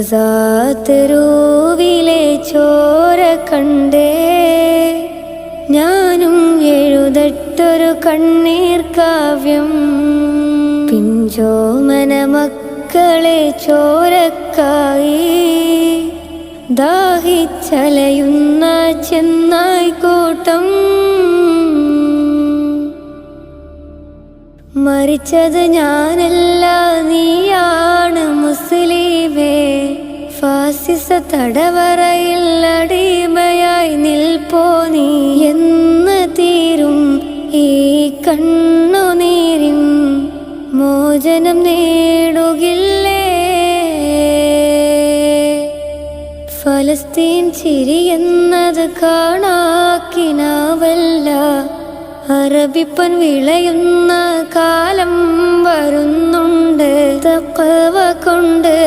Gaza തെരുവിലെ ചോര കണ്ടേ ഞാനും എഴുതട്ടൊരു കണ്ണീർ കാവ്യം. പിഞ്ചോമന മക്കളെ ചോരക്കായി ദാഹിച്ചലയുന്ന ചെന്നായ്ക്കൂട്ടം. മരിച്ചത് ഞാനല്ല നീയാണ് മുസ്ലിമേ. ഫാസിസ തടവറയിൽ അടിമയായി നിൽപ്പോ നീ എന്ന് തീരും ഈ കണ്ണുനീരിൻ മോചനം നേടുകില്ലേ? ഫലസ്തീൻ ചിരിയെന്നത് കാണാക്കിനാവല്ല. അറബിപ്പൻ വിളയുന്ന കാലം വരുന്നുണ്ട് തഖ്വ കൊണ്ട്.